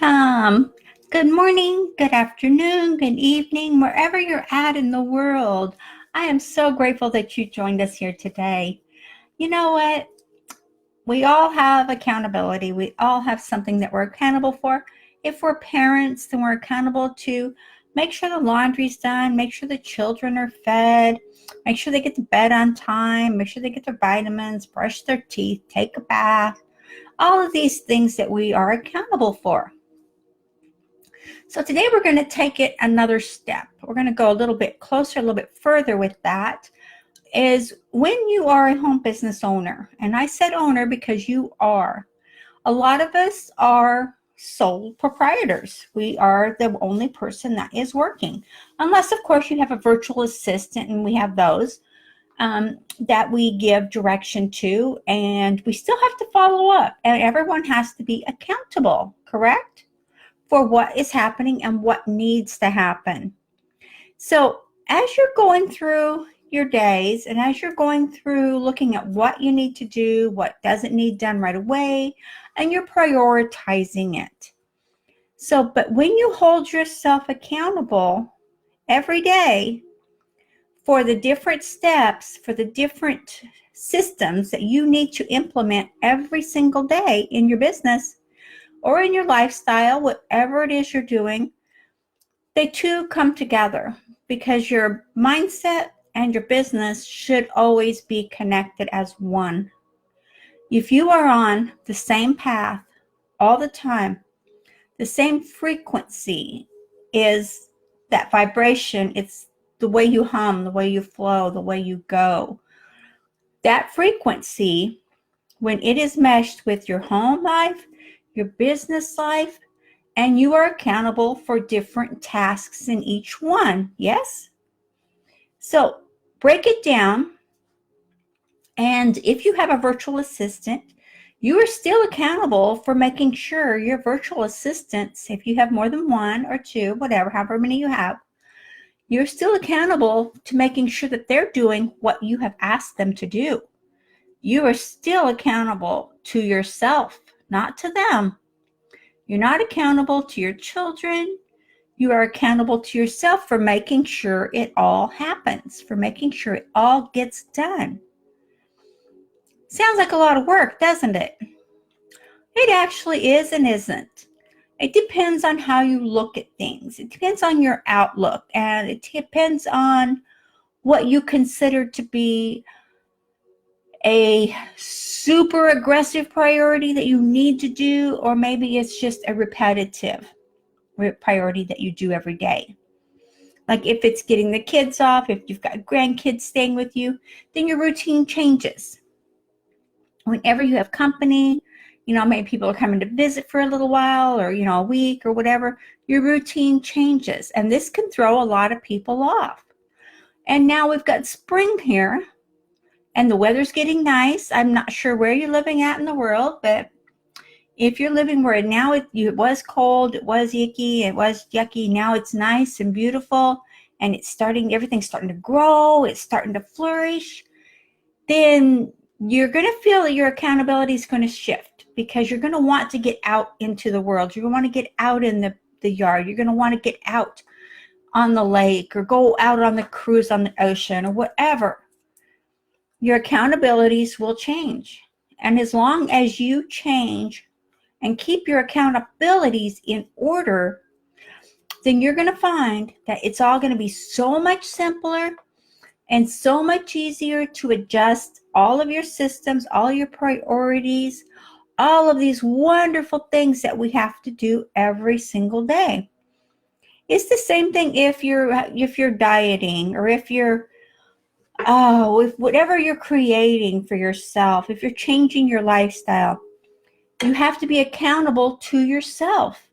welcome. Good morning, good afternoon, good evening, wherever you're at in the world. I am so grateful that you joined us here today. You know what? We all have accountability. We all have something that we're accountable for. If we're parents, then we're accountable to make sure the laundry's done, make sure the children are fed, make sure they get to bed on time, make sure they get their vitamins, brush their teeth, take a bath, all of these things that we are accountable for. So today we're going to take it another step. We're going to go a little bit closer, a little bit further with that, is when you are a home business owner, and I said owner because you are. A lot of us are sole proprietors. We are the only person that is working, unless of course you have a virtual assistant, and we have those that we give direction to, and we still have to follow up, and everyone has to be accountable, correct? For what is happening and what needs to happen. So as you're going through your days and as you're going through looking at what you need to do, what doesn't need done right away, and you're prioritizing it. But when you hold yourself accountable every day for the different steps, for the different systems that you need to implement every single day in your business, or in your lifestyle, whatever it is you're doing, they too come together because your mindset and your business should always be connected as one. If you are on the same path all the time, the same frequency is that vibration. It's the way you hum, the way you flow, the way you go. That frequency, when it is meshed with your home life, your business life, and you are accountable for different tasks in each one. Yes? So break it down. And if you have a virtual assistant, you are still accountable for making sure your virtual assistants, if you have more than one or two, whatever, however many you have, you're still accountable to making sure that they're doing what you have asked them to do. You are still accountable to yourself, not to them. You're not accountable to your children. You are accountable to yourself for making sure it all happens, for making sure it all gets done. Sounds like a lot of work, doesn't it? It actually is and isn't. It depends on how you look at things. It depends on your outlook, and it depends on what you consider to be a super aggressive priority that you need to do, or maybe it's just a repetitive priority that you do every day. Like if it's getting the kids off, if you've got grandkids staying with you, then your routine changes. Whenever you have company, maybe people are coming to visit for a little while, or, a week or whatever, your routine changes. And this can throw a lot of people off. And now we've got spring here, and the weather's getting nice. I'm not sure where you're living at in the world, but if you're living where now it was cold, it was icky, it was yucky, now it's nice and beautiful, and everything's starting to grow, it's starting to flourish, then you're going to feel that your accountability is going to shift, because you're going to want to get out into the world. You're going to want to get out in the yard. You're going to want to get out on the lake, or go out on the cruise on the ocean, or whatever. Your accountabilities will change. And as long as you change and keep your accountabilities in order, then you're going to find that it's all going to be so much simpler and so much easier to adjust all of your systems, all your priorities, all of these wonderful things that we have to do every single day. It's the same thing if you're dieting, or if you're with whatever you're creating for yourself, if you're changing your lifestyle, you have to be accountable to yourself.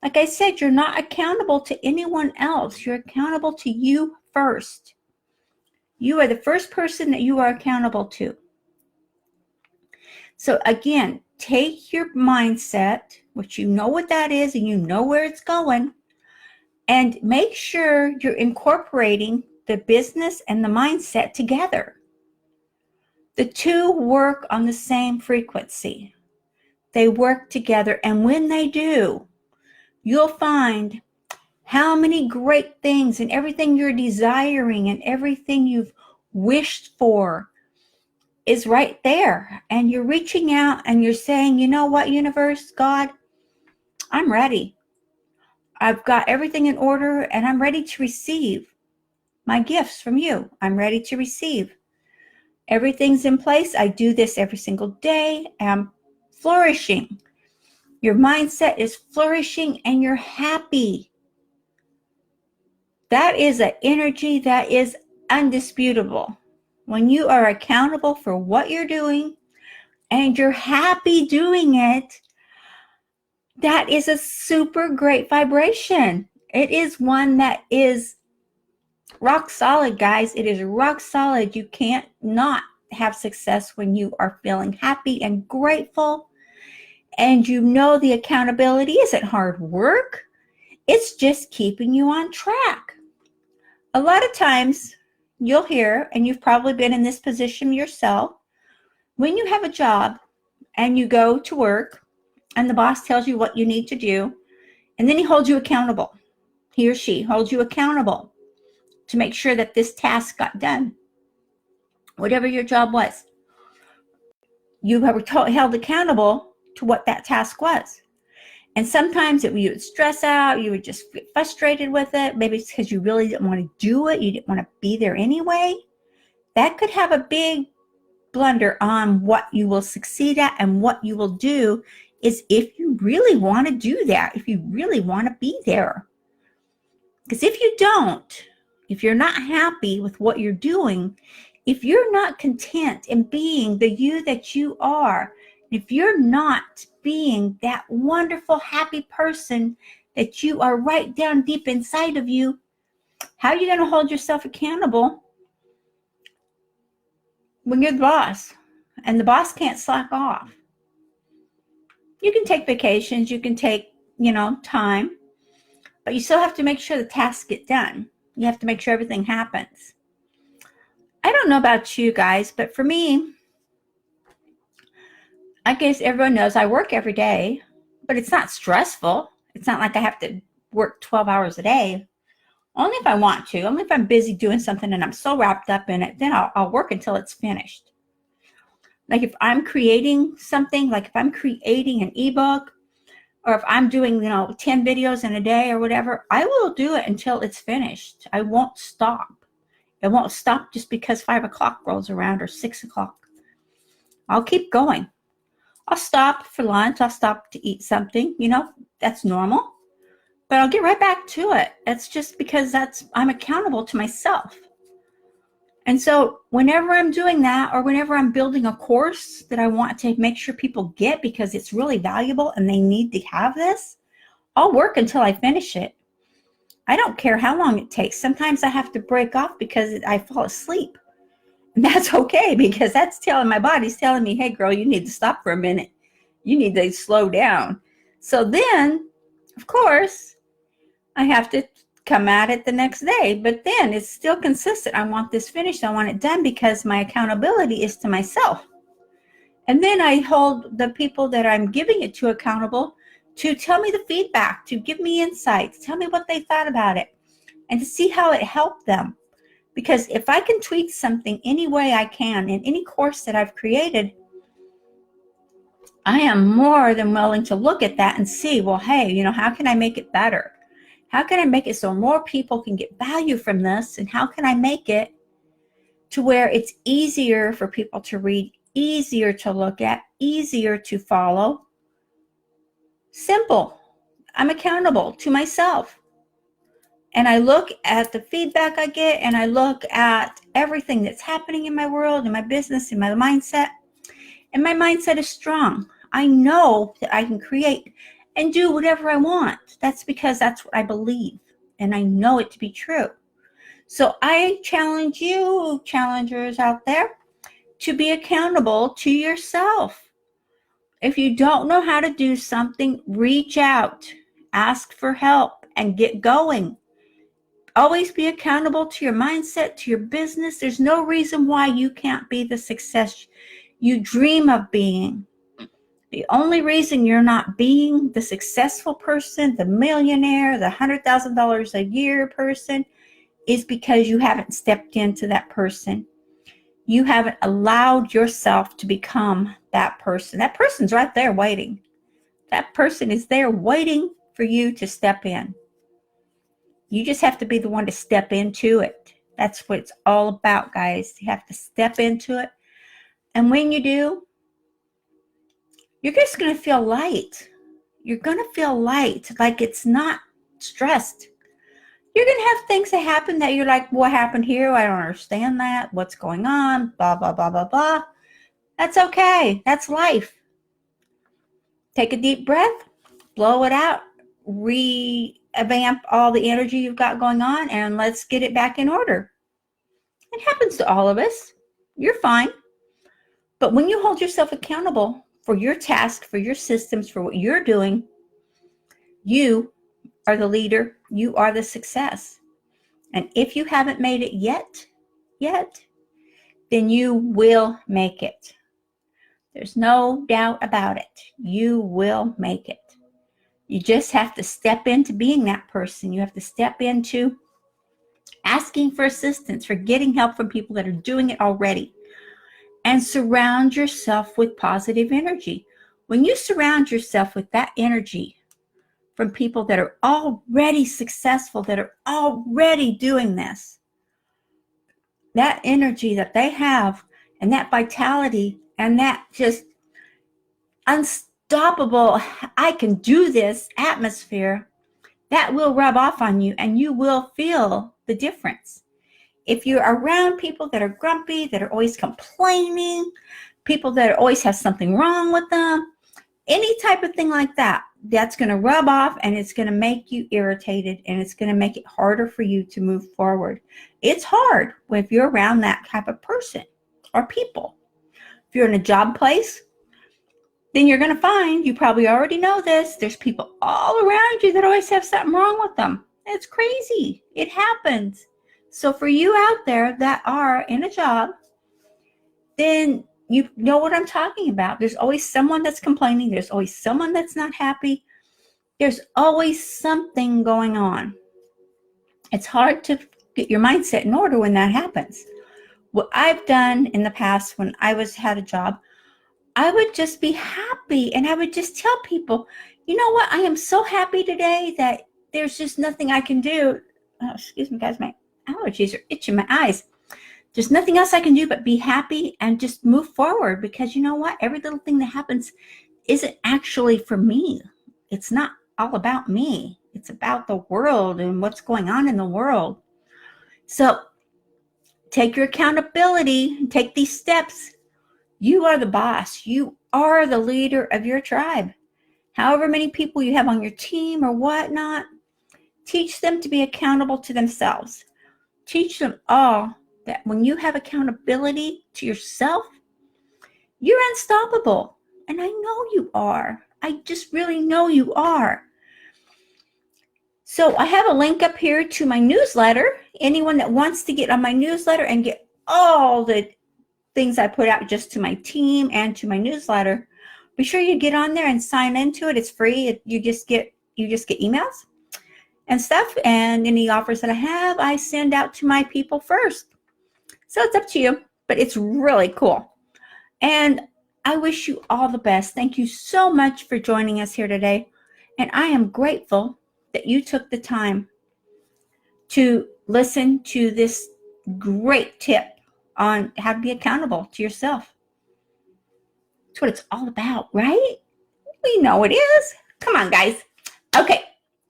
Like I said, you're not accountable to anyone else. You're accountable to you first. You are the first person that you are accountable to. So again, take your mindset, which you know what that is and you know where it's going, and make sure you're incorporating the business and the mindset together. The two work on the same frequency. They work together, and when they do, you'll find how many great things and everything you're desiring and everything you've wished for is right there. And you're reaching out and you're saying, you know what, universe, God, I'm ready. I've got everything in order and I'm ready to receive my gifts from you. I'm ready to receive. Everything's in place. I do this every single day. I'm flourishing. Your mindset is flourishing and you're happy. That is an energy that is undisputable. When you are accountable for what you're doing and you're happy doing it, that is a super great vibration. It is one that is rock solid, guys. It is rock solid. You can't not have success when you are feeling happy and grateful. And you know the accountability isn't hard work. It's just keeping you on track. A lot of times you'll hear, and you've probably been in this position yourself, when you have a job and you go to work and the boss tells you what you need to do, and then he holds you accountable. He or she holds you accountable to make sure that this task got done. Whatever your job was, you were held accountable to what that task was. And sometimes you would stress out, you would just get frustrated with it. Maybe it's because you really didn't want to do it. You didn't want to be there anyway. That could have a big blunder on what you will succeed at and what you will do is if you really want to do that, if you really want to be there. Because if you don't, if you're not happy with what you're doing, if you're not content in being the you that you are, if you're not being that wonderful, happy person that you are right down deep inside of you, how are you going to hold yourself accountable when you're the boss and the boss can't slack off? You can take vacations, you can take, time, but you still have to make sure the tasks get done. You have to make sure everything happens. I don't know about you guys, but for me, I guess everyone knows I work every day, but it's not stressful. It's not like I have to work 12 hours a day. Only if I want to. Only if I'm busy doing something and I'm so wrapped up in it, then I'll work until it's finished. Like if I'm creating something, like if I'm creating an ebook, or if I'm doing, 10 videos in a day or whatever, I will do it until it's finished. I won't stop. It won't stop just because 5 o'clock rolls around or 6 o'clock. I'll keep going. I'll stop for lunch. I'll stop to eat something. That's normal. But I'll get right back to it. That's just because I'm accountable to myself. And so whenever I'm doing that, or whenever I'm building a course that I want to make sure people get because it's really valuable and they need to have this, I'll work until I finish it. I don't care how long it takes. Sometimes I have to break off because I fall asleep. And that's okay, because that's my body's telling me, hey girl, you need to stop for a minute. You need to slow down. So then, of course, I have to come at it the next day, but then it's still consistent. I want this finished. I want it done because my accountability is to myself. And then I hold the people that I'm giving it to accountable to tell me the feedback, to give me insights, tell me what they thought about it, and to see how it helped them. Because if I can tweak something any way I can in any course that I've created, I am more than willing to look at that and see, well, hey, how can I make it better? How can I make it so more people can get value from this? And how can I make it to where it's easier for people to read, easier to look at, easier to follow? Simple. I'm accountable to myself. And I look at the feedback I get, and I look at everything that's happening in my world, in my business, in my mindset. And my mindset is strong. I know that I can create and do whatever I want. That's because that's what I believe. And I know it to be true. So I challenge you, challengers out there, to be accountable to yourself. If you don't know how to do something, reach out, ask for help, and get going. Always be accountable to your mindset, to your business. There's no reason why you can't be the success you dream of being. The only reason you're not being the successful person, the millionaire, the $100,000 a year person, is because you haven't stepped into that person. You haven't allowed yourself to become that person. That person's right there waiting. That person is there waiting for you to step in. You just have to be the one to step into it. That's what it's all about, guys. You have to step into it. And when you do, you're just going to feel light. You're going to feel light, like it's not stressed. You're going to have things that happen that you're like, what happened here? I don't understand that. What's going on? Blah, blah, blah, blah, blah. That's okay. That's life. Take a deep breath, blow it out, revamp all the energy you've got going on, and let's get it back in order. It happens to all of us. You're fine. But when you hold yourself accountable for your task, for your systems, for what you're doing, you are the leader. You are the success. And if you haven't made it yet, then you will make it. There's no doubt about it. You will make it. You just have to step into being that person. You have to step into asking for assistance, for getting help from people that are doing it already. And surround yourself with positive energy. When you surround yourself with that energy from people that are already successful, that are already doing this, that energy that they have and that vitality and that just unstoppable, I can do this atmosphere, that will rub off on you and you will feel the difference. If you're around people that are grumpy, that are always complaining, people that always have something wrong with them, any type of thing like that, that's going to rub off and it's going to make you irritated and it's going to make it harder for you to move forward. It's hard if you're around that type of person or people. If you're in a job place, then you're going to find, you probably already know this, there's people all around you that always have something wrong with them. It's crazy. It happens. So for you out there that are in a job, then you know what I'm talking about. There's always someone that's complaining. There's always someone that's not happy. There's always something going on. It's hard to get your mindset in order when that happens. What I've done in the past when I had a job, I would just be happy and I would just tell people, you know what? I am so happy today that there's just nothing I can do. Oh, excuse me, guys, my allergies are itching my eyes. There's nothing else I can do but be happy and just move forward, because you know what? Every little thing that happens isn't actually for me. It's not all about me. It's about the world and what's going on in the world. So take your accountability, take these steps. You are the boss. You are the leader of your tribe. However many people you have on your team or whatnot, teach them to be accountable to themselves. Teach them all that when you have accountability to yourself, you're unstoppable. And I know you are. I just really know you are. So I have a link up here to my newsletter. Anyone that wants to get on my newsletter and get all the things I put out just to my team and to my newsletter, be sure you get on there and sign into it. It's free. You just get emails and stuff. And any offers that I have, I send out to my people first. So it's up to you, but it's really cool. And I wish you all the best. Thank you so much for joining us here today. And I am grateful that you took the time to listen to this great tip on how to be accountable to yourself. That's what it's all about, right? We know it is. Come on, guys. Okay,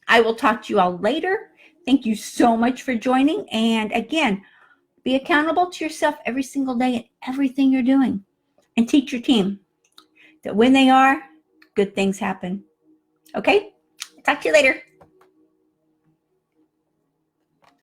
I will talk to you all later. Thank you so much for joining. And again, be accountable to yourself every single day in everything you're doing. And teach your team that when they are, good things happen. Okay? Talk to you later.